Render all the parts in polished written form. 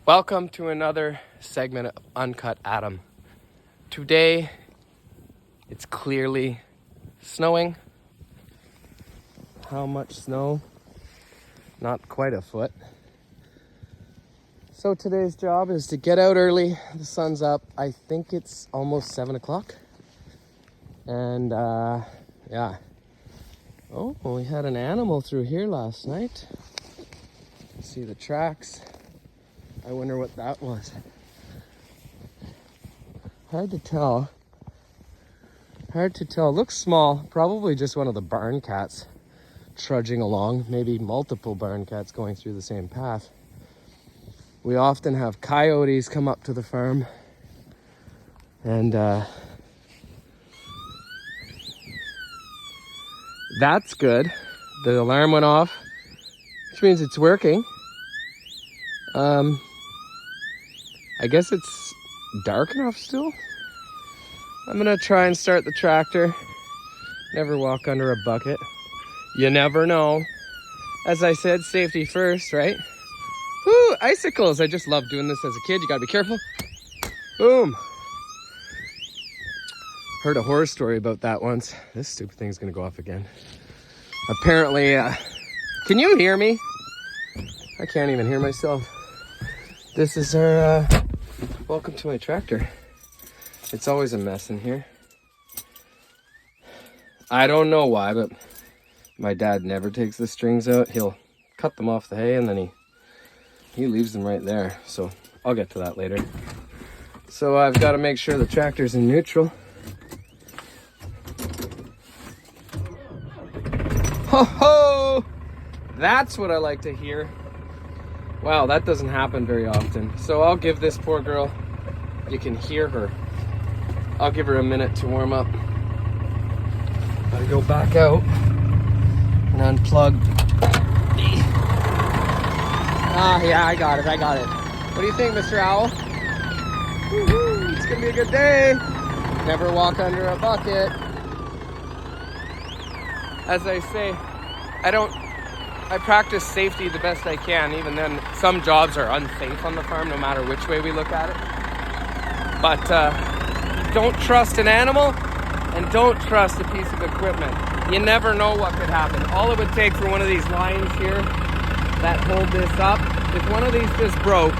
Welcome to another segment of Uncut Adam. Today, it's clearly snowing. How much snow? Not quite a foot. So today's job is to get out early. The sun's up. I think it's almost 7 o'clock. And yeah. Oh, we had an animal through here last night. See the tracks. I wonder what that was. Hard to tell. Looks small. Probably just one of the barn cats trudging along. Maybe multiple barn cats going through the same path. We often have coyotes come up to the farm. And that's good. The alarm went off, which means it's working. I guess it's dark enough still. I'm gonna try and start the tractor. Never walk under a bucket. You never know. As I said, safety first, right? Woo, icicles. I just loved doing this as a kid. You gotta be careful. Boom. Heard a horror story about that once. This stupid thing's gonna go off again. Apparently, can you hear me? I can't even hear myself. This is our, welcome to my tractor. It's always a mess in here. I don't know why, but my dad never takes the strings out. He'll cut them off the hay and then he leaves them right there. So I'll get to that later. So I've got to make sure the tractor's in neutral. Ho ho! That's what I like to hear. Wow, that doesn't happen very often. So I'll give this poor girl, you can hear her. I'll give her a minute to warm up. Gotta go back out and unplug. Ah, yeah, I got it. What do you think, Mr. Owl? Woo-hoo, it's gonna be a good day. Never walk under a bucket. As I say, I practice safety the best I can. Even then, some jobs are unsafe on the farm, no matter which way we look at it. But don't trust an animal and don't trust a piece of equipment. You never know what could happen. All it would take for one of these lines here that hold this up, if one of these just broke,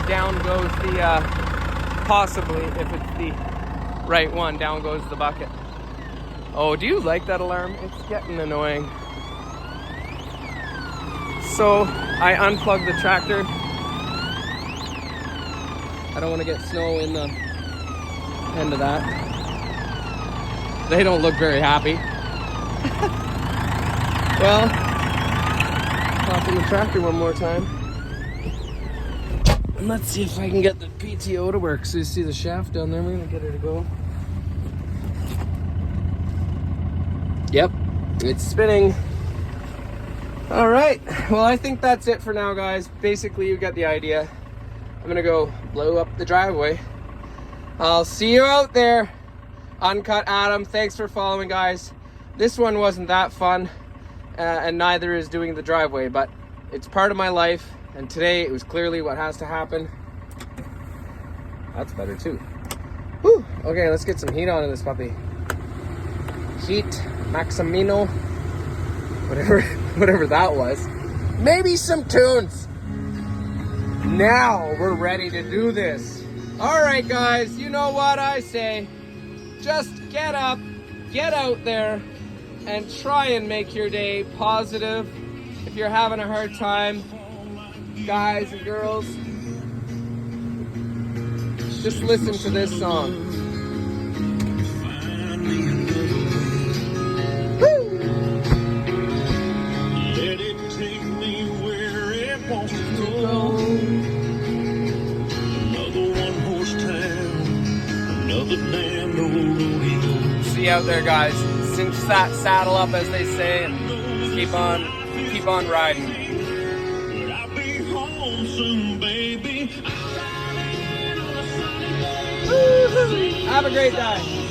down goes the, possibly, if it's the right one, down goes the bucket. Oh, do you like that alarm? It's getting annoying. So I unplugged the tractor. I don't want to get snow in the end of that. They don't look very happy. Well, hop in the tractor one more time. And let's see if I can get the PTO to work. So you see the shaft down there, we're gonna get her to go. Yep, it's spinning. All right, well, I think that's it for now, guys. Basically, you get the idea. I'm gonna go blow up the driveway. I'll see you out there. Uncut Adam, thanks for following, guys. This one wasn't that fun, and neither is doing the driveway, but it's part of my life, and today it was clearly what has to happen. That's better too. Whew. Okay, let's get some heat on this puppy. Heat, Maximino, whatever that was. Maybe some tunes. Now we're ready to do this. All right, guys, you know what I say. Just get up, get out there, and try and make your day positive. If you're having a hard time, guys and girls, just listen to this song. See you out there, guys. Cinch that saddle up, as they say, and keep on riding. I'll be home soon, baby. Have a great day.